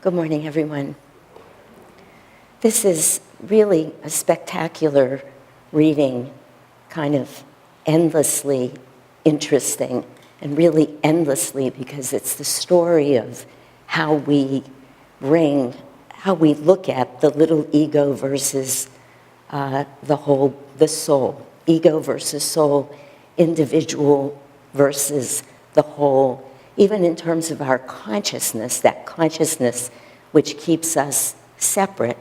Good morning, everyone. This is really a spectacular reading, kind of endlessly interesting, and really endlessly because it's the story of how we look at the little ego versus the soul. Ego versus soul, individual versus the whole. Even in terms of our consciousness, that consciousness which keeps us separate,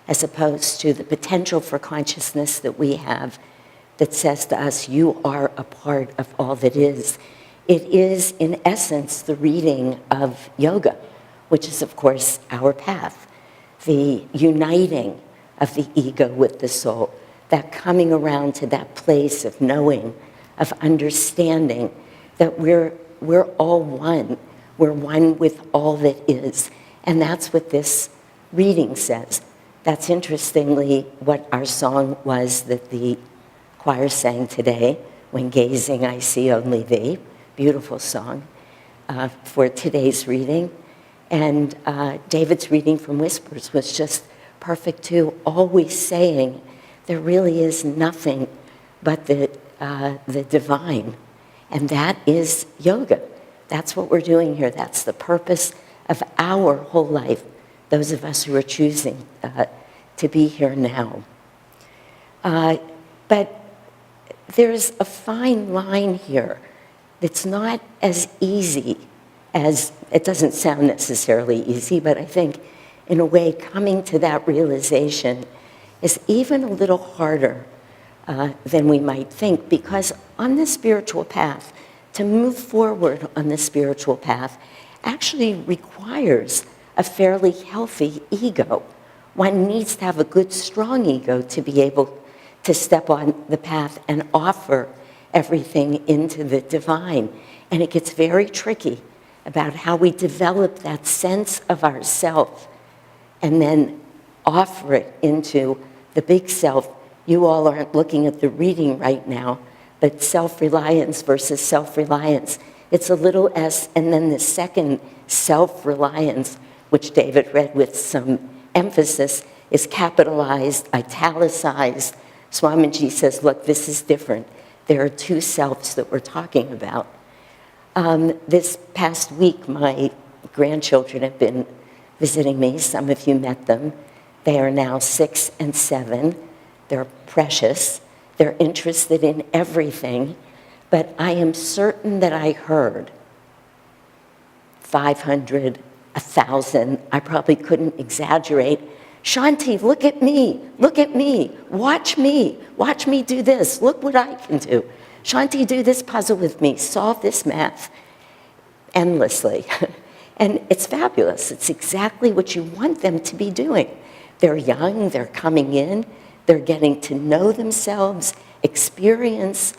as opposed to the potential for consciousness that we have that says to us, you are a part of all that is. It is, in essence, the reading of yoga, which is, of course, our path, the uniting of the ego with the soul, that coming around to that place of knowing, of understanding that we're all one. We're one with all that is. And that's what this reading says. That's interestingly what our song was that the choir sang today, When Gazing I See Only Thee. Beautiful song for today's reading. And David's reading from Whispers was just perfect too, always saying there really is nothing but the divine. And that is yoga. That's what we're doing here. That's the purpose of our whole life, those of us who are choosing to be here now. But there's a fine line here that's not as easy as, it doesn't sound necessarily easy, but I think in a way coming to that realization is even a little harder than we might think, because on the spiritual path, to move forward on the spiritual path actually requires a fairly healthy ego. One needs to have a good, strong ego to be able to step on the path and offer everything into the divine. And it gets very tricky about how we develop that sense of ourself and then offer it into the big self. You all aren't looking at the reading right now, but self-reliance versus self-reliance. It's a little s, and then the second self-reliance, which David read with some emphasis, is capitalized, italicized. Swamiji says, look, this is different. There are two selves that we're talking about. This past week, my grandchildren have been visiting me. Some of you met them. They are now 6 and 7. They're precious. They're interested in everything. But I am certain that I heard 500, 1,000. I probably couldn't exaggerate. Shanti, look at me. Look at me. Watch me. Watch me do this. Look what I can do. Shanti, do this puzzle with me. Solve this math. Endlessly. And it's fabulous. It's exactly what you want them to be doing. They're young. They're coming in. They're getting to know themselves, experience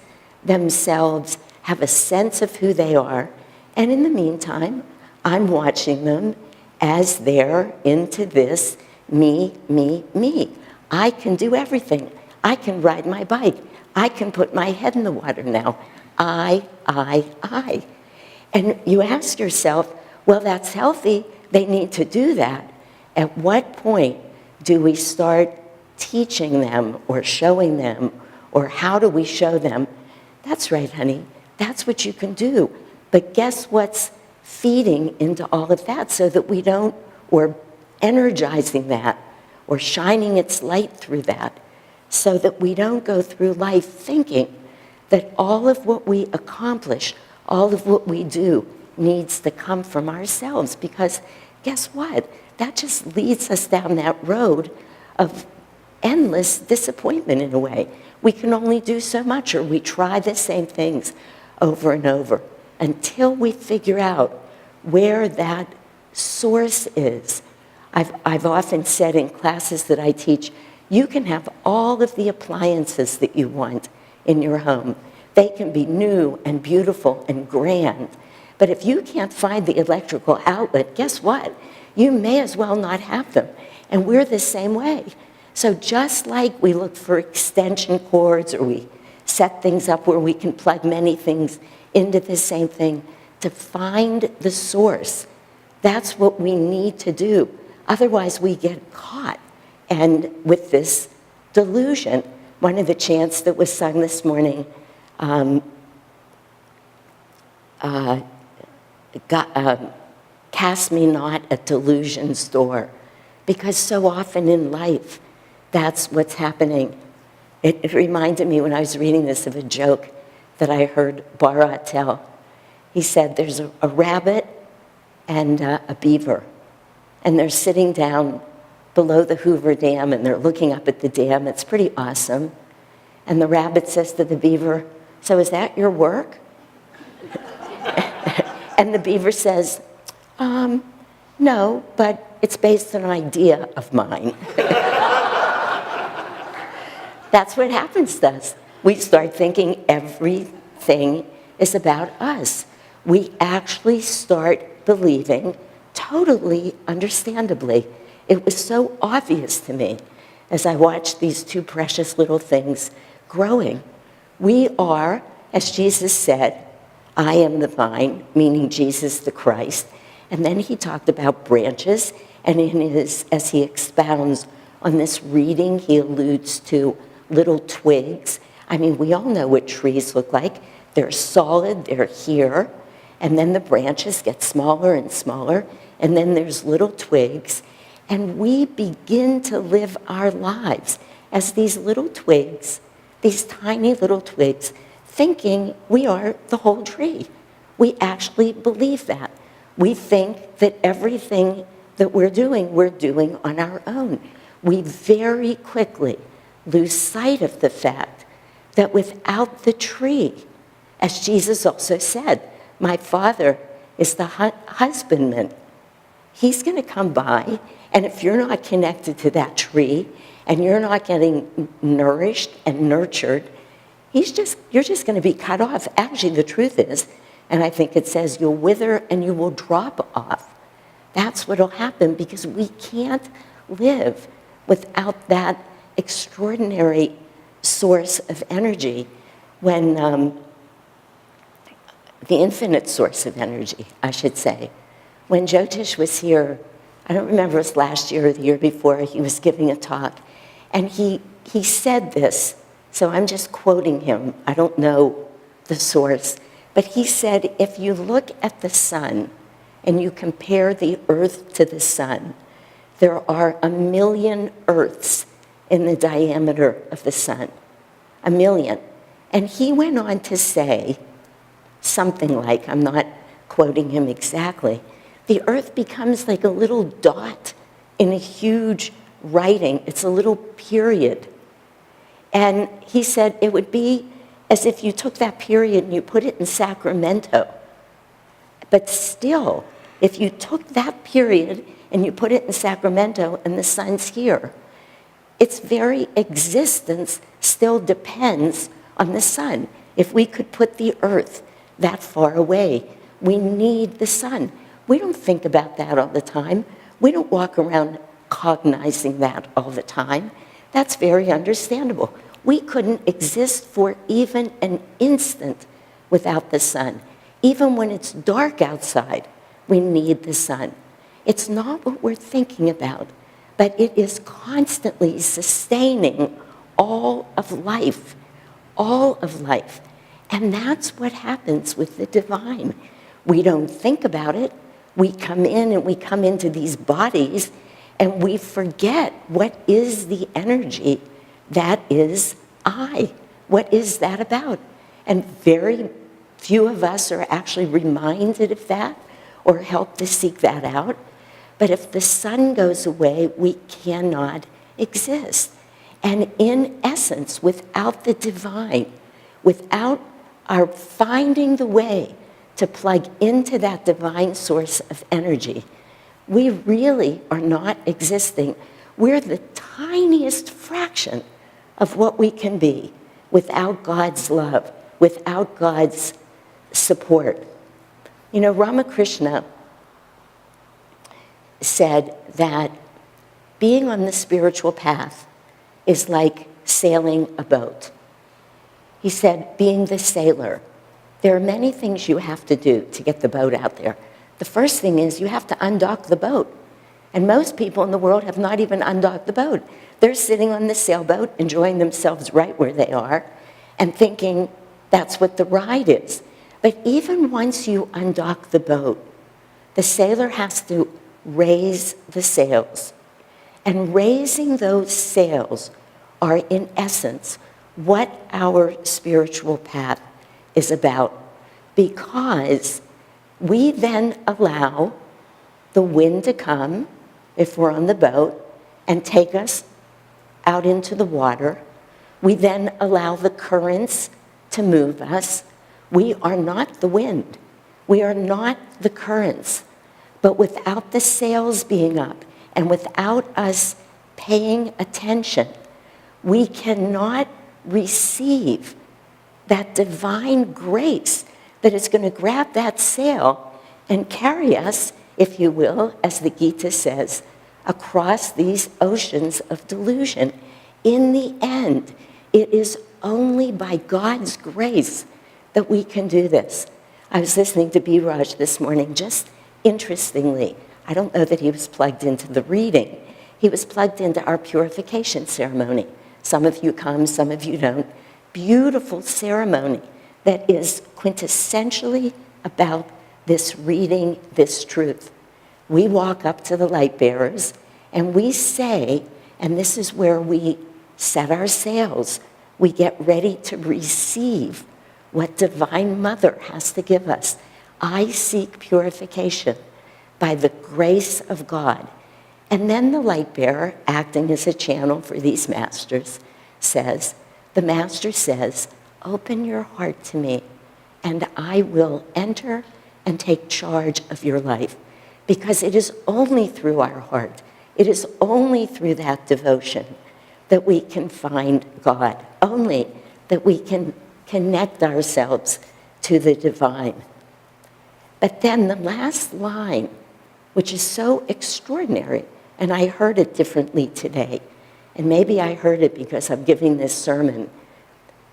themselves, have a sense of who they are. And in the meantime, I'm watching them as they're into this me, me, me. I can do everything. I can ride my bike. I can put my head in the water now. I. And you ask yourself, well, that's healthy. They need to do that. At what point do we start teaching them or showing them, or how do we show them, that's right, honey, that's what you can do. But guess what's feeding into all of that so that we don't, or energizing that, or shining its light through that, so that we don't go through life thinking that all of what we accomplish, all of what we do needs to come from ourselves. Because guess what? That just leads us down that road of endless disappointment in a way. We can only do so much, or we try the same things over and over until we figure out where that source is. I've often said in classes that I teach, you can have all of the appliances that you want in your home. They can be new and beautiful and grand. But if you can't find the electrical outlet, guess what? You may as well not have them. And we're the same way. So just like we look for extension cords, or we set things up where we can plug many things into the same thing, to find the source That's what we need to do. Otherwise, we get caught. And with this delusion, one of the chants that was sung this morning, cast me not at delusion's door. Because so often in life, that's what's happening. It reminded me when I was reading this of a joke that I heard Bharat tell. He said there's a rabbit and a beaver, and they're sitting down below the Hoover Dam, and they're looking up at the dam. It's pretty awesome. And the rabbit says to the beaver, "So is that your work?" And the beaver says, "No, but it's based on an idea of mine." That's what happens to us. We start thinking everything is about us. We actually start believing, totally understandably. It was so obvious to me as I watched these two precious little things growing. We are, as Jesus said, I am the vine, meaning Jesus the Christ. And then he talked about branches, and as he expounds on this reading, he alludes to little twigs. I mean, we all know what trees look like. They're solid, they're here, and then the branches get smaller and smaller, and then there's little twigs, and we begin to live our lives as these little twigs, these tiny little twigs, thinking we are the whole tree. We actually believe that. We think that everything that we're doing on our own. We very quickly lose sight of the fact that without the tree, as Jesus also said, my Father is the husbandman. He's going to come by, and if you're not connected to that tree and you're not getting nourished and nurtured, you're just going to be cut off. Actually, the truth is, and I think it says, you'll wither and you will drop off. That's what will happen, because we can't live without that extraordinary source of energy, when the infinite source of energy, I should say. When Jyotish was here, I don't remember if it was last year or the year before, he was giving a talk, and he said this, so I'm just quoting him. I don't know the source, but he said, if you look at the sun and you compare the earth to the sun, there are 1 million earths in the diameter of the sun. 1 million. And he went on to say something like, I'm not quoting him exactly, the earth becomes like a little dot in a huge writing. It's a little period. And he said it would be as if you took that period and you put it in Sacramento. But still, if you took that period and you put it in Sacramento and the sun's here, its very existence still depends on the sun. If we could put the earth that far away, we need the sun. We don't think about that all the time. We don't walk around cognizing that all the time. That's very understandable. We couldn't exist for even an instant without the sun. Even when it's dark outside, we need the sun. It's not what we're thinking about, but it is constantly sustaining all of life, all of life. And that's what happens with the divine. We don't think about it. We come in and we come into these bodies and we forget what is the energy that is I. What is that about? And very few of us are actually reminded of that or help to seek that out. But if the sun goes away, we cannot exist. And in essence, without the divine, without our finding the way to plug into that divine source of energy, we really are not existing. We're the tiniest fraction of what we can be without God's love, without God's support. You know, Ramakrishna said that being on the spiritual path is like sailing a boat. He said, being the sailor, there are many things you have to do to get the boat out there. The first thing is you have to undock the boat. And most people in the world have not even undocked the boat. They're sitting on the sailboat, enjoying themselves right where they are, and thinking that's what the ride is. But even once you undock the boat, the sailor has to raise the sails. And raising those sails are, in essence, what our spiritual path is about. Because we then allow the wind to come, if we're on the boat, and take us out into the water. We then allow the currents to move us. We are not the wind. We are not the currents. But without the sails being up and without us paying attention, we cannot receive that divine grace that is going to grab that sail and carry us, if you will, as the Gita says, across these oceans of delusion. In the end, it is only by God's grace that we can do this. I was listening to Biraj this morning, just interestingly. I don't know that he was plugged into the reading. He was plugged into our purification ceremony. Some of you come, some of you don't. Beautiful ceremony that is quintessentially about this reading, this truth. We walk up to the light bearers and we say, and this is where we set our sails, we get ready to receive what Divine Mother has to give us. I seek purification by the grace of God. And then the light bearer, acting as a channel for these masters, says, the master says, open your heart to me and I will enter and take charge of your life. Because it is only through our heart, it is only through that devotion that we can find God, only that we can connect ourselves to the divine. But then the last line, which is so extraordinary, and I heard it differently today, and maybe I heard it because I'm giving this sermon.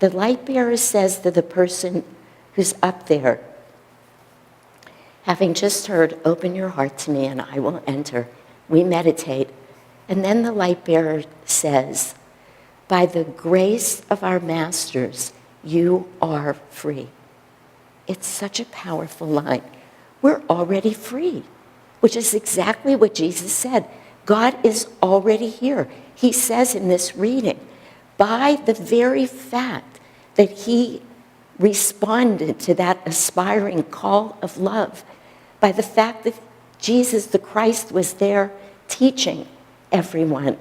The light bearer says to the person who's up there, having just heard, open your heart to me and I will enter, we meditate. And then the light bearer says, by the grace of our masters, you are free. It's such a powerful line. We're already free, which is exactly what Jesus said. God is already here. He says in this reading, by the very fact that he responded to that aspiring call of love, by the fact that Jesus the Christ was there teaching everyone,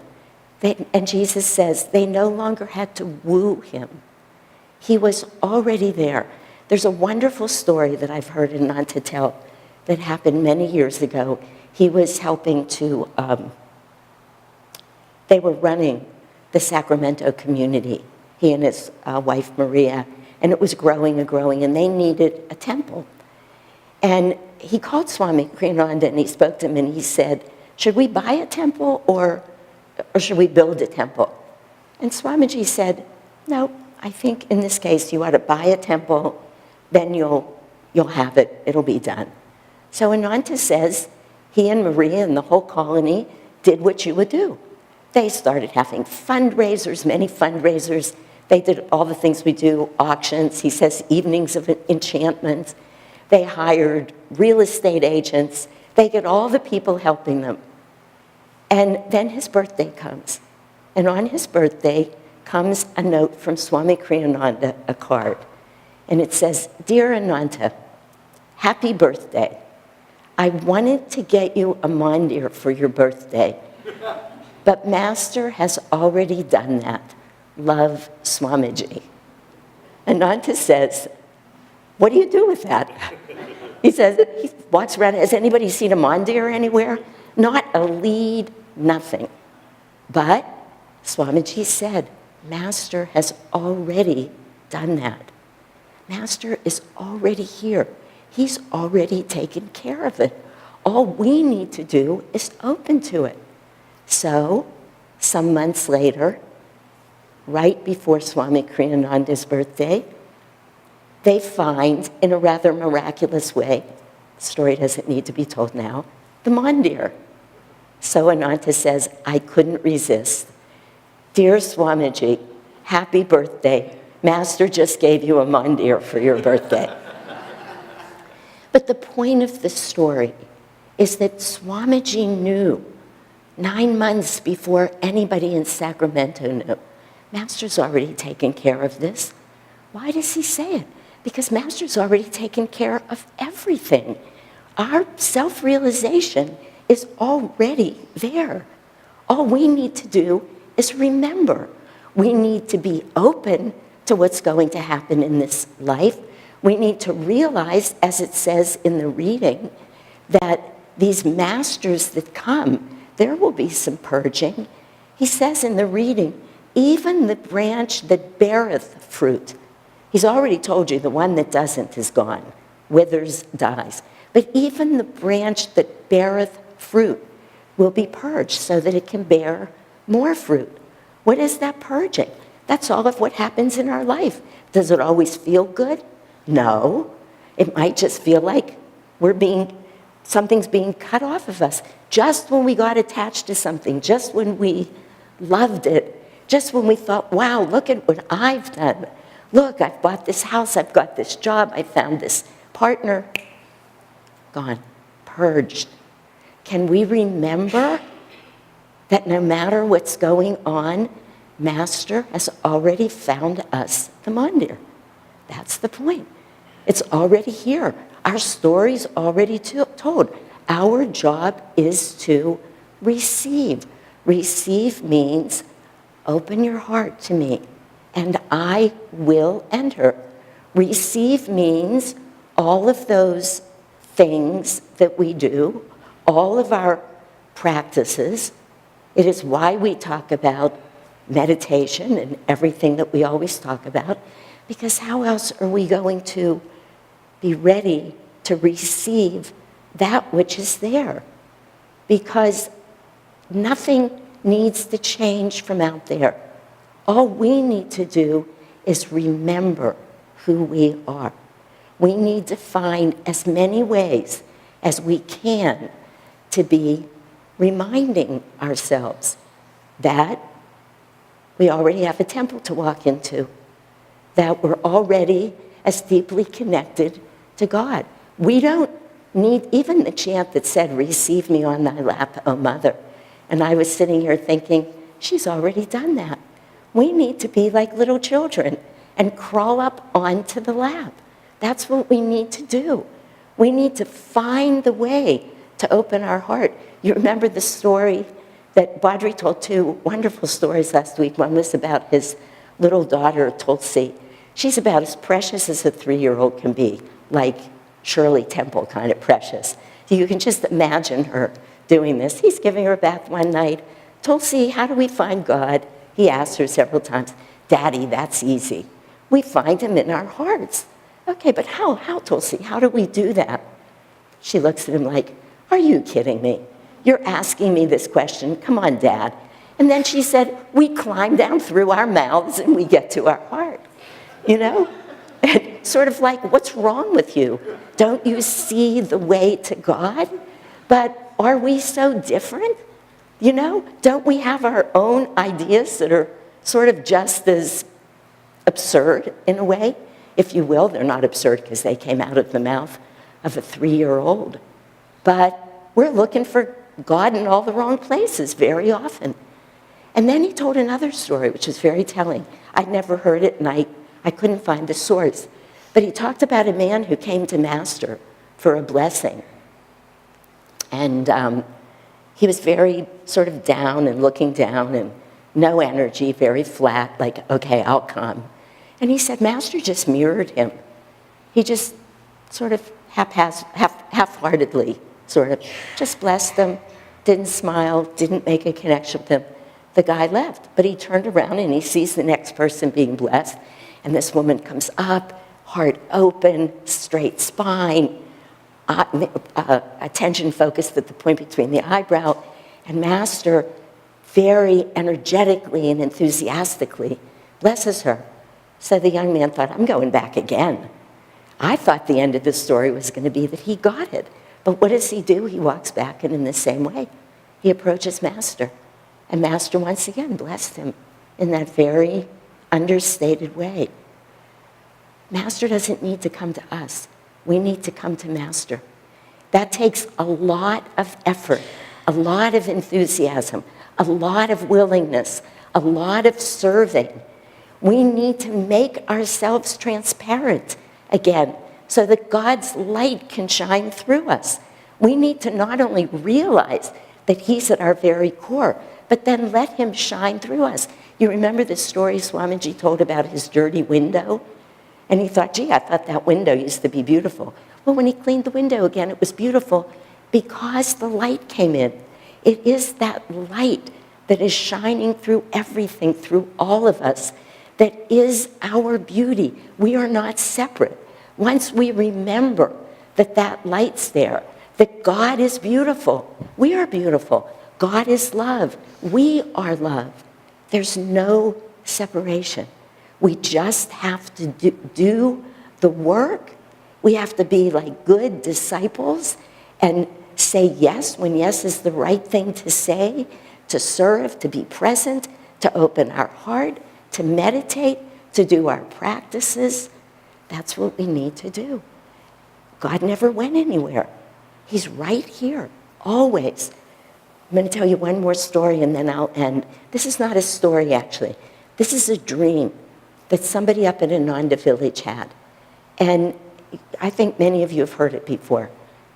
and Jesus says they no longer had to woo him. He was already there. There's a wonderful story that I've heard Ananda tell that happened many years ago. He was helping to, they were running the Sacramento community, he and his wife Maria, and it was growing and growing, and they needed a temple. And he called Swami Kriyananda and he spoke to him and he said, should we buy a temple or should we build a temple? And Swamiji said, no, I think in this case you ought to buy a temple, then you'll have it, it'll be done. So Ananda says he and Maria and the whole colony did what you would do. They started having fundraisers, many fundraisers. They did all the things we do, auctions, he says evenings of enchantment. They hired real estate agents. They get all the people helping them. And then his birthday comes. And on his birthday comes a note from Swami Kriyananda, a card. And it says, Dear Ananda, happy birthday. I wanted to get you a mandir for your birthday, but Master has already done that. Love, Swamiji. Ananda says, what do you do with that? He says, he walks around, has anybody seen a mandir anywhere? Not a lead, nothing. But Swamiji said, Master has already done that. Master is already here. He's already taken care of it. All we need to do is open to it. So, some months later, right before Swami Kriyananda's birthday, they find, in a rather miraculous way, story doesn't need to be told now, the mandir. So Ananta says, I couldn't resist. Dear Swamiji, happy birthday. Master just gave you a mandir for your birthday. But the point of the story is that Swamiji knew 9 months before anybody in Sacramento knew. Master's already taken care of this. Why does he say it? Because Master's already taken care of everything. Our self-realization is already there. All we need to do is remember. We need to be open to what's going to happen in this life. We need to realize, as it says in the reading, that these masters that come, there will be some purging. He says in the reading, even the branch that beareth fruit. He's already told you the one that doesn't is gone, withers, dies. But even the branch that beareth fruit will be purged so that it can bear more fruit. What is that purging? That's all of what happens in our life. Does it always feel good? No. It might just feel like something's being cut off of us. Just when we got attached to something, just when we loved it, just when we thought, wow, look at what I've done. Look, I've bought this house, I've got this job, I found this partner. Gone, purged. Can we remember that no matter what's going on, Master has already found us the mandir? That's the point. It's already here. Our story's already told. Our job is to receive. Receive means open your heart to me, and I will enter. Receive means all of those things that we do, all of our practices. It is why we talk about meditation and everything that we always talk about, because how else are we going to be ready to receive that which is there? Because nothing needs to change from out there. All we need to do is remember who we are. We need to find as many ways as we can to be reminding ourselves that we already have a temple to walk into, that we're already as deeply connected to God. We don't need even the chant that said, receive me on thy lap, O Mother. And I was sitting here thinking, she's already done that. We need to be like little children and crawl up onto the lap. That's what we need to do. We need to find the way to open our heart. You remember the story that Badri told, 2 wonderful stories last week. One was about his little daughter, Tulsi. She's about as precious as a 3-year-old can be, like Shirley Temple kind of precious. You can just imagine her doing this. He's giving her a bath one night. Tulsi, how do we find God? He asked her several times. Daddy, that's easy. We find him in our hearts. Okay, but how, Tulsi? How do we do that? She looks at him like, are you kidding me? You're asking me this question. Come on, Dad. And then she said, we climb down through our mouths and we get to our heart. You know? And sort of like, what's wrong with you? Don't you see the way to God? But are we so different? You know? Don't we have our own ideas that are sort of just as absurd in a way? If you will, they're not absurd because they came out of the mouth of a 3-year-old. But we're looking for God in all the wrong places very often. And then he told another story, which is very telling. I'd never heard it, and I couldn't find the source. But he talked about a man who came to Master for a blessing. And he was very sort of down and looking down and no energy, very flat, like, okay, I'll come. And he said Master just mirrored him. He just sort of half-heartedly sort of just blessed them, didn't smile, didn't make a connection with them. The guy left, but he turned around and he sees the next person being blessed, and this woman comes up, heart open, straight spine, attention focused at the point between the eyebrow, and Master very energetically and enthusiastically blesses her. So the young man thought, I'm going back again. I thought the end of the story was going to be that he got it. But what does he do? He walks back, and in the same way, he approaches Master. And Master once again blessed him in that very understated way. Master doesn't need to come to us. We need to come to Master. That takes a lot of effort, a lot of enthusiasm, a lot of willingness, a lot of serving. We need to make ourselves transparent again so that God's light can shine through us. We need to not only realize that he's at our very core, but then let him shine through us. You remember the story Swamiji told about his dirty window? And he thought, gee, I thought that window used to be beautiful. Well, when he cleaned the window again, it was beautiful because the light came in. It is that light that is shining through everything, through all of us, that is our beauty. We are not separate. Once we remember that that light's there, that God is beautiful, we are beautiful. God is love. We are love. There's no separation. We just have to do the work. We have to be like good disciples and say yes when yes is the right thing to say, to serve, to be present, to open our heart, to meditate, to do our practices. That's what we need to do. God never went anywhere. He's right here, always. I'm going to tell you one more story and then I'll end. This is not a story, actually. This is a dream that somebody up in Ananda village had. And I think many of you have heard it before,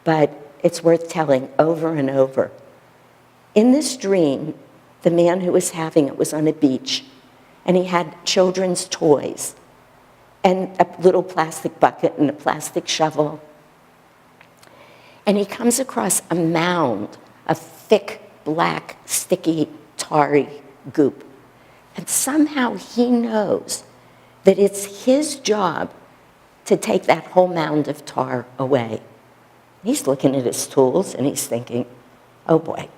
but it's worth telling over and over. In this dream, the man who was having it was on a beach, and he had children's toys and a little plastic bucket and a plastic shovel. And he comes across a mound of thick, black, sticky, tarry goop. And somehow he knows that it's his job to take that whole mound of tar away. He's looking at his tools and he's thinking, oh boy,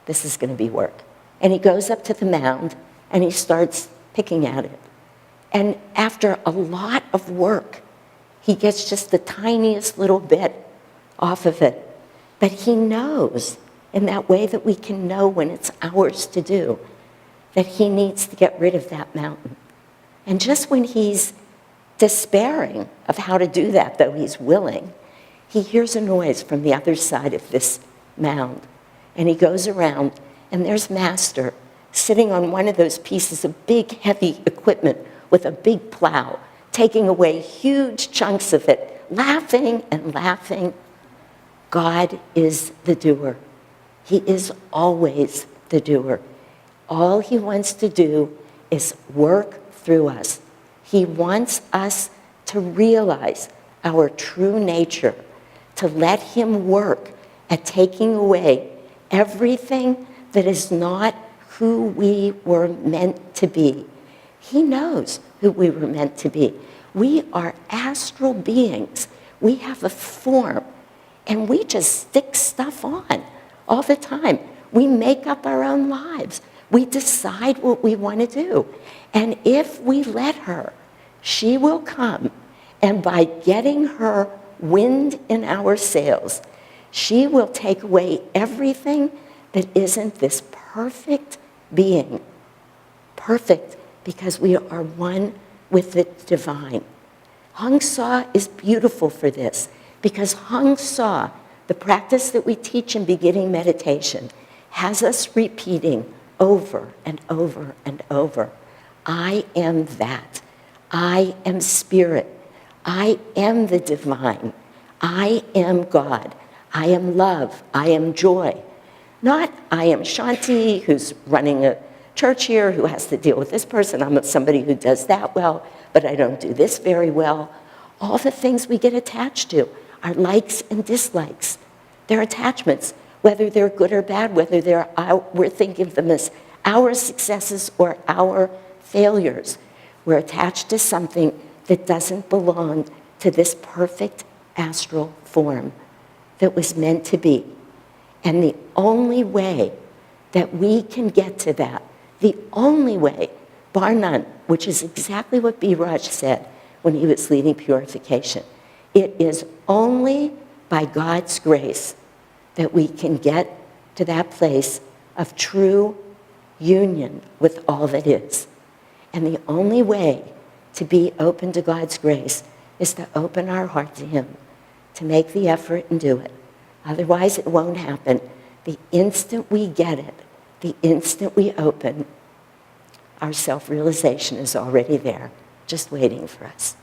this is going to be work. And he goes up to the mound and he starts picking at it. And after a lot of work, he gets just the tiniest little bit off of it. But he knows, in that way that we can know when it's ours to do, that he needs to get rid of that mountain. And just when he's despairing of how to do that, though he's willing, he hears a noise from the other side of this mound. And he goes around, and there's Master sitting on one of those pieces of big, heavy equipment with a big plow, taking away huge chunks of it, laughing and laughing. God is the doer. He is always the doer. All he wants to do is work through us. He wants us to realize our true nature, to let him work at taking away everything that is not who we were meant to be. He knows who we were meant to be. We are astral beings. We have a form, and we just stick stuff on all the time. We make up our own lives. We decide what we want to do. And if we let her, she will come, and by getting her wind in our sails, she will take away everything that isn't this perfect being. Perfect because we are one with the divine. Hong Sa is beautiful for this because Hong Sa, the practice that we teach in beginning meditation, has us repeating over and over and over, I am that. I am spirit. I am the divine. I am God. I am love. I am joy. Not I am Shanti, who's running a church here, who has to deal with this person. I'm somebody who does that well, but I don't do this very well. All the things we get attached to are likes and dislikes. They're attachments, whether they're good or bad, whether we're thinking of them as our successes or our failures. We're attached to something that doesn't belong to this perfect astral form that was meant to be. And the only way that we can get to that, the only way, bar none, which is exactly what B. Raj said when he was leading purification, It is only by God's grace that we can get to that place of true union with all that is. And the only way to be open to God's grace is to open our heart to Him, to make the effort and do it. Otherwise, it won't happen. The instant we get it, the instant we open, our self-realization is already there, just waiting for us.